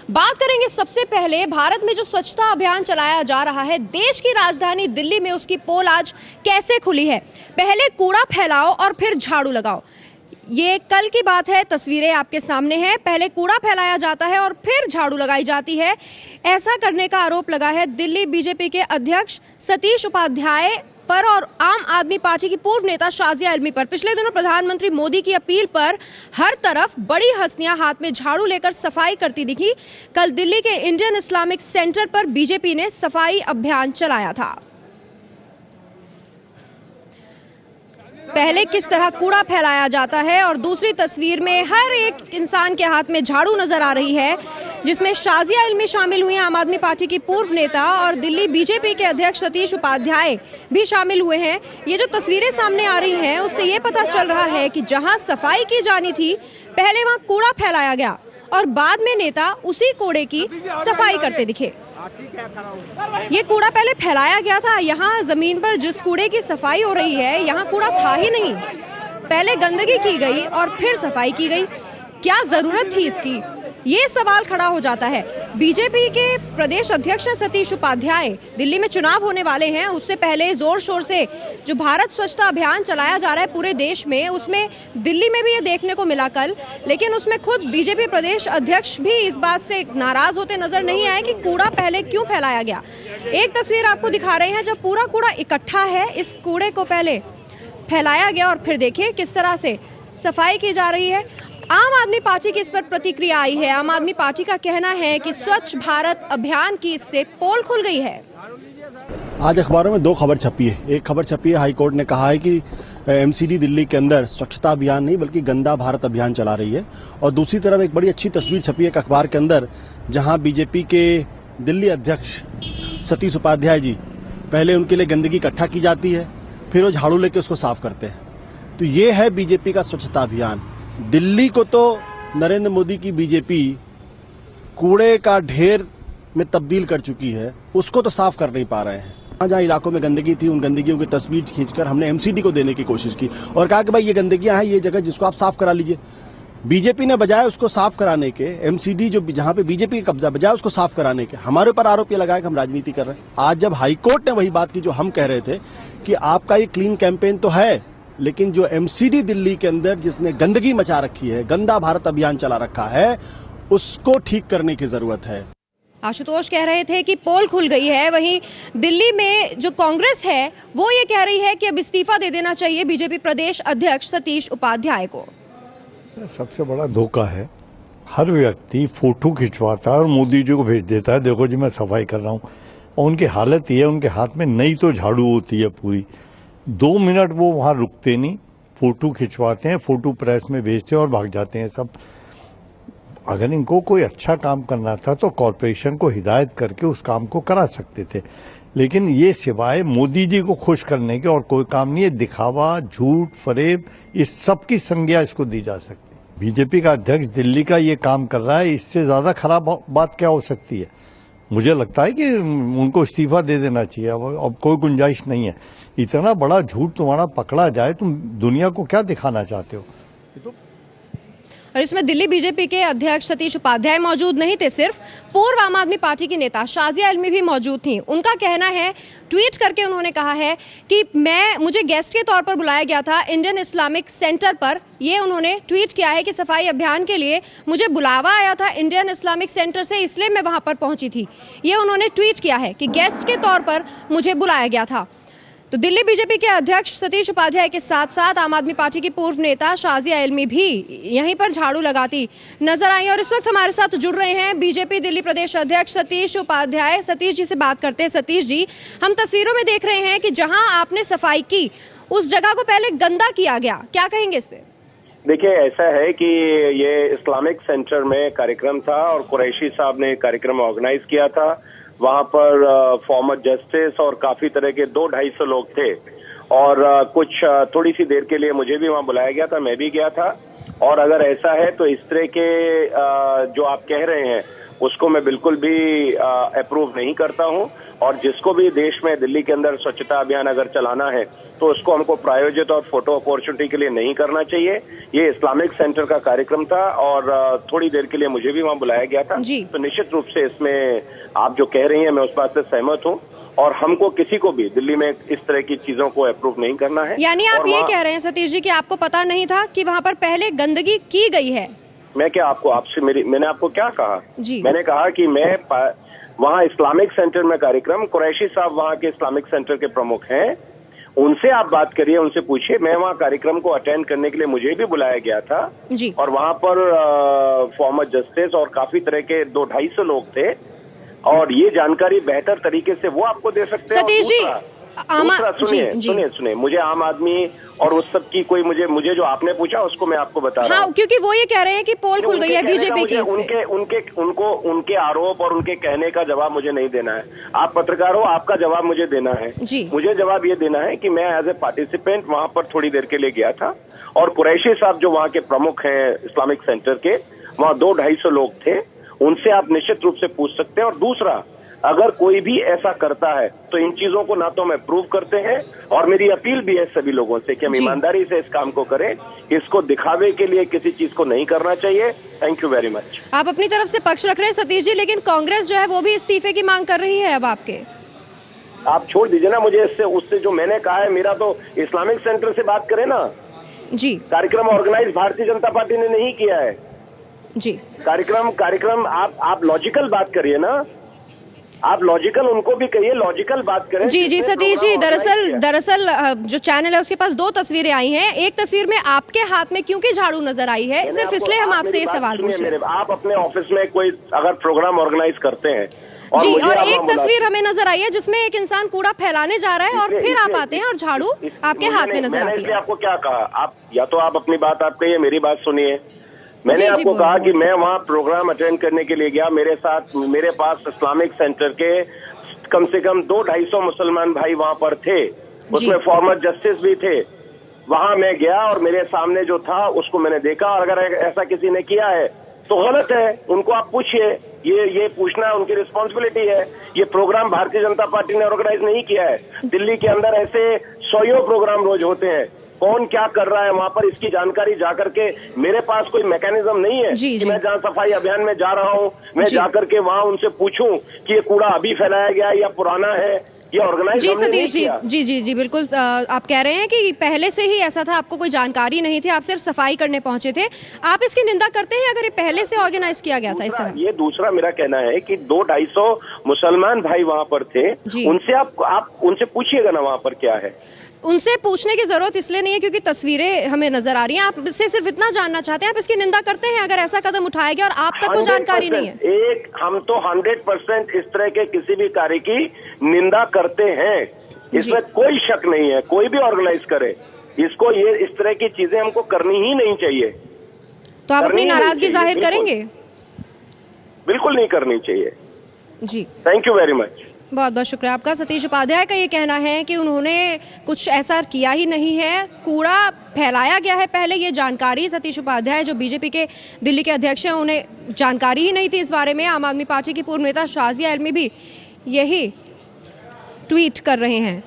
बात करेंगे सबसे पहले भारत में जो स्वच्छता अभियान चलाया जा रहा है, देश की राजधानी दिल्ली में उसकी पोल आज कैसे खुली है। पहले कूड़ा फैलाओ और फिर झाड़ू लगाओ। ये कल की बात है, तस्वीरें आपके सामने हैं। पहले कूड़ा फैलाया जाता है और फिर झाड़ू लगाई जाती है। ऐसा करने का आरोप लगा है दिल्ली बीजेपी के अध्यक्ष सतीश उपाध्याय पर और आम आदमी पार्टी की पूर्व नेता शाजिया इल्मी पर। पिछले दिनों प्रधानमंत्री मोदी की अपील पर हर तरफ बड़ी हस्तियां हाथ में झाड़ू लेकर सफाई करती दिखी। कल दिल्ली के इंडियन इस्लामिक सेंटर पर बीजेपी ने सफाई अभियान चलाया था। पहले किस तरह कूड़ा फैलाया जाता है और दूसरी तस्वीर में हर एक इंसान के हाथ में झाड़ू नजर आ रही है, जिसमें शाजिया इल्मी शामिल हुई हैं, आम आदमी पार्टी की पूर्व नेता, और दिल्ली बीजेपी के अध्यक्ष सतीश उपाध्याय भी शामिल हुए हैं। ये जो तस्वीरें सामने आ रही हैं उससे ये पता चल रहा है कि जहां सफाई की जानी थी, पहले वहां कूड़ा फैलाया गया और बाद में नेता उसी कूड़े की सफाई करते दिखे। ये कूड़ा पहले फैलाया गया था। यहाँ जमीन पर जिस कूड़े की सफाई हो रही है, यहाँ कूड़ा था ही नहीं। पहले गंदगी की गई और फिर सफाई की गई। क्या जरूरत थी इसकी, ये सवाल खड़ा हो जाता है। बीजेपी के प्रदेश अध्यक्ष सतीश उपाध्याय, दिल्ली में चुनाव होने वाले हैं, उससे पहले जोर शोर से जो भारत स्वच्छता अभियान चलाया जा रहा है पूरे देश में, उसमें दिल्ली में भी ये देखने को मिला कल। लेकिन उसमें खुद बीजेपी प्रदेश अध्यक्ष भी इस बात से नाराज होते नजर नहीं आए कि कूड़ा पहले क्यों फैलाया गया। एक तस्वीर आपको दिखा रहे हैं जब पूरा कूड़ा इकट्ठा है, इस कूड़े को पहले फैलाया गया और फिर देखिए किस तरह से सफाई की जा रही है। आम आदमी पार्टी की इस पर प्रतिक्रिया आई है। आम आदमी पार्टी का कहना है कि स्वच्छ भारत अभियान की इससे पोल खुल गई है। आज अखबारों में दो खबर छपी है। एक खबर छपी है, हाई कोर्ट ने कहा है कि एमसीडी दिल्ली के अंदर स्वच्छता अभियान नहीं बल्कि गंदा भारत अभियान चला रही है। और दूसरी तरफ एक बड़ी अच्छी तस्वीर छपी है एक अखबार के अंदर, जहां बीजेपी के दिल्ली अध्यक्ष सतीश उपाध्याय जी, पहले उनके लिए गंदगी इकट्ठा की जाती है, फिर वो झाड़ू लेके उसको साफ करते हैं। तो ये है बीजेपी का स्वच्छता अभियान। दिल्ली को तो नरेंद्र मोदी की बीजेपी कूड़े का ढेर में तब्दील कर चुकी है, उसको तो साफ कर नहीं पा रहे हैं। जहाँ इलाकों में गंदगी थी, उन गंदगियों की तस्वीर खींचकर हमने एमसीडी को देने की कोशिश की और कहा कि भाई ये गंदगियां हैं, ये जगह जिसको आप साफ करा लीजिए। बीजेपी ने बजाय उसको साफ कराने के, एमसीडी जो जहां पे बीजेपी का कब्जा, बजाय उसको साफ कराने के हमारे ऊपर आरोप ये लगाया कि हम राजनीति कर रहे हैं। आज जब हाईकोर्ट ने वही बात की जो हम कह रहे थे कि आपका ये क्लीन कैंपेन तो है, लेकिन जो एमसीडी दिल्ली के अंदर जिसने गंदगी मचा रखी है, गंदा भारत अभियान चला रखा है, उसको ठीक करने की जरूरत है। आशुतोष कह रहे थे कि पोल खुल गई है। वहीं दिल्ली में जो कांग्रेस है वो ये कह रही है कि अब इस्तीफा दे देना चाहिए बीजेपी प्रदेश अध्यक्ष सतीश उपाध्याय को। सबसे बड़ा धोखा है, हर व्यक्ति फोटो खिंचवाता है और मोदी जी को भेज देता है, देखो जी मैं सफाई कर रहा हूँ। और उनकी हालत ये है, उनके हाथ में नई तो झाड़ू होती है पूरी, 2 मिनट वो वहां रुकते नहीं, फोटो खिंचवाते हैं, फोटो प्रेस में भेजते हैं और भाग जाते हैं सब। अगर इनको कोई अच्छा काम करना था तो कॉरपोरेशन को हिदायत करके उस काम को करा सकते थे, लेकिन ये सिवाय मोदी जी को खुश करने के और कोई काम नहीं है। दिखावा, झूठ, फरेब, इस सब की संज्ञा इसको दी जा सकती। बीजेपी का अध्यक्ष दिल्ली का ये काम कर रहा है, इससे ज्यादा खराब बात क्या हो सकती है। मुझे लगता है कि उनको इस्तीफा दे देना चाहिए। अब कोई गुंजाइश नहीं है। इतना बड़ा झूठ तुम्हारा पकड़ा जाए, तुम दुनिया को क्या दिखाना चाहते हो। और इसमें दिल्ली बीजेपी के अध्यक्ष सतीश उपाध्याय मौजूद नहीं थे, सिर्फ पूर्व आम आदमी पार्टी की नेता शाजिया इल्मी भी मौजूद थी। उनका कहना है, ट्वीट करके उन्होंने कहा है कि मुझे गेस्ट के तौर पर बुलाया गया था इंडियन इस्लामिक सेंटर पर। ये उन्होंने ट्वीट किया है कि सफाई अभियान के लिए मुझे बुलावा आया था इंडियन इस्लामिक सेंटर से, इसलिए मैं वहां पर पहुंची थी। ये उन्होंने ट्वीट किया है कि गेस्ट के तौर पर मुझे बुलाया गया था। तो दिल्ली बीजेपी के अध्यक्ष सतीश उपाध्याय के साथ साथ आम आदमी पार्टी की पूर्व नेता शाजिया इल्मी भी यहीं पर झाड़ू लगाती नजर आई। और इस वक्त हमारे साथ जुड़ रहे हैं बीजेपी दिल्ली प्रदेश अध्यक्ष सतीश उपाध्याय। सतीश जी से बात करते हैं। सतीश जी, हम तस्वीरों में देख रहे हैं कि जहां आपने सफाई की उस जगह को पहले गंदा किया गया, क्या कहेंगे इस पे? देखिए, ऐसा है कि ये इस्लामिक सेंटर में कार्यक्रम था और कुरैशी साहब ने कार्यक्रम ऑर्गेनाइज किया था। वहां पर फॉर्मर जस्टिस और काफी तरह के 200-250 लोग थे और कुछ थोड़ी सी देर के लिए मुझे भी वहां बुलाया गया था, मैं भी गया था। और अगर ऐसा है तो इस तरह के जो आप कह रहे हैं उसको मैं बिल्कुल भी अप्रूव नहीं करता हूं। और जिसको भी देश में दिल्ली के अंदर स्वच्छता अभियान अगर चलाना है तो उसको हमको प्रायोजित और फोटो अपॉर्चुनिटी के लिए नहीं करना चाहिए। ये इस्लामिक सेंटर का कार्यक्रम था और थोड़ी देर के लिए मुझे भी वहां बुलाया गया था, तो निश्चित रूप से इसमें आप जो कह रही हैं मैं उस बात से सहमत हूं और हमको किसी को भी दिल्ली में इस तरह की चीजों को अप्रूव नहीं करना है। यानी आप ये कह रहे हैं सतीश जी कि आपको पता नहीं था कि वहाँ पर पहले गंदगी की गई है? मैं क्या मैंने आपको क्या कहा जी। मैंने कहा कि मैं वहाँ इस्लामिक सेंटर में कार्यक्रम, कुरैशी साहब वहाँ के इस्लामिक सेंटर के प्रमुख हैं, उनसे आप बात करिए, उनसे पूछिए। मैं वहाँ कार्यक्रम को अटेंड करने के लिए मुझे भी बुलाया गया था जी। और वहाँ पर फॉर्मर जस्टिस और काफी तरह के 200-250 लोग थे और ये जानकारी बेहतर तरीके से वो आपको दे सकते हैं। सतीश जी, सुनिए, मुझे आम आदमी और उस सब की कोई मुझे जो आपने पूछा उसको मैं आपको बता रहा हूँ। क्योंकि वो ये कह रहे हैं कि पोल खुल गई है बीजेपी की। उनके आरोप और उनके कहने का जवाब मुझे नहीं देना है। आप पत्रकार हो, आपका जवाब मुझे देना है जी। मुझे जवाब ये देना है कि मैं एज ए पार्टिसिपेंट वहाँ पर थोड़ी देर के लिए गया था और कुरैशी साहब जो वहाँ के प्रमुख हैं इस्लामिक सेंटर के, वहाँ 200-250 लोग थे, उनसे आप निश्चित रूप से पूछ सकते हैं। और दूसरा, अगर कोई भी ऐसा करता है तो इन चीजों को ना तो हम अप्रूव करते हैं और मेरी अपील भी है सभी लोगों से कि हम ईमानदारी से इस काम को करें, इसको दिखावे के लिए किसी चीज को नहीं करना चाहिए। Thank you very much. आप अपनी तरफ से पक्ष रख रहे हैं सतीश जी, लेकिन कांग्रेस जो है वो भी इस्तीफे की मांग कर रही है अब आपके। आप छोड़ दीजिए ना मुझे उससे जो मैंने कहा है, मेरा तो इस्लामिक सेंटर से बात करें ना जी। कार्यक्रम ऑर्गेनाइज भारतीय जनता पार्टी ने नहीं किया है जी। कार्यक्रम आप लॉजिकल बात करिए ना, आप लॉजिकल उनको भी कहिए, लॉजिकल बात करें। जी सतीश जी, दरअसल जो चैनल है उसके पास 2 तस्वीरें आई हैं। एक तस्वीर में आपके हाथ में क्योंकि झाड़ू नजर आई है, सिर्फ इसलिए हम आपसे ये सवाल पूछ रहे हैं। आप अपने ऑफिस में कोई अगर प्रोग्राम ऑर्गेनाइज करते हैं जी, और एक तस्वीर हमें नजर आई है जिसमें एक इंसान कूड़ा फैलाने जा रहा है और फिर आप आते हैं और झाड़ू आपके हाथ में नजर आती है। आपको क्या कहा, आप या तो आप अपनी बात आप कहिए, मेरी बात सुनिए। मैंने आपको कहा कि मैं वहाँ प्रोग्राम अटेंड करने के लिए गया, मेरे पास इस्लामिक सेंटर के कम से कम 200-250 मुसलमान भाई वहाँ पर थे, उसमें फॉर्मर जस्टिस भी थे। वहाँ मैं गया और मेरे सामने जो था उसको मैंने देखा, और अगर ऐसा किसी ने किया है तो गलत है, उनको आप पूछिए, ये पूछना उनकी रिस्पॉन्सिबिलिटी है। ये प्रोग्राम भारतीय जनता पार्टी ने ऑर्गेनाइज नहीं किया है। दिल्ली के अंदर ऐसे 100 प्रोग्राम रोज होते हैं, कौन क्या कर रहा है वहाँ पर इसकी जानकारी जाकर के, मेरे पास कोई मैकेनिज्म नहीं है कि मैं जहाँ सफाई अभियान में जा रहा हूँ मैं जाकर के वहाँ उनसे पूछूं कि ये कूड़ा अभी फैलाया गया या पुराना है, ये ऑर्गेनाइज जी सतीश जी जी बिल्कुल। आप कह रहे हैं कि पहले से ही ऐसा था, आपको कोई जानकारी नहीं थी, आप सिर्फ सफाई करने पहुंचे थे। आप इसकी निंदा करते हैं अगर ये पहले से ऑर्गेनाइज किया गया था इस तरह? ये दूसरा मेरा कहना है कि 200-250 मुसलमान भाई वहाँ पर थे, उनसे आप उनसे पूछिएगा ना वहाँ पर क्या है। उनसे पूछने की जरूरत इसलिए नहीं है क्योंकि तस्वीरें हमें नजर आ रही हैं, आप इससे सिर्फ इतना जानना चाहते हैं, आप इसकी निंदा करते हैं अगर ऐसा कदम उठाया गया और आप तक को जानकारी नहीं है। हम तो 100% इस तरह के किसी भी कार्य की निंदा करते हैं, इसमें कोई शक नहीं है। कोई भी ऑर्गेनाइज करे इसको, ये इस तरह की चीजें हमको करनी ही नहीं चाहिए। तो आप अपनी नाराजगी जाहिर करेंगे? बिल्कुल नहीं करनी चाहिए जी। Thank you very much. बहुत बहुत शुक्रिया आपका। सतीश उपाध्याय का ये कहना है कि उन्होंने कुछ ऐसा किया ही नहीं है, कूड़ा फैलाया गया है। पहले ये जानकारी सतीश उपाध्याय जो बीजेपी के दिल्ली के अध्यक्ष हैं, उन्हें जानकारी ही नहीं थी इस बारे में। आम आदमी पार्टी की पूर्व नेता शाजिया इल्मी भी यही ट्वीट कर रहे हैं।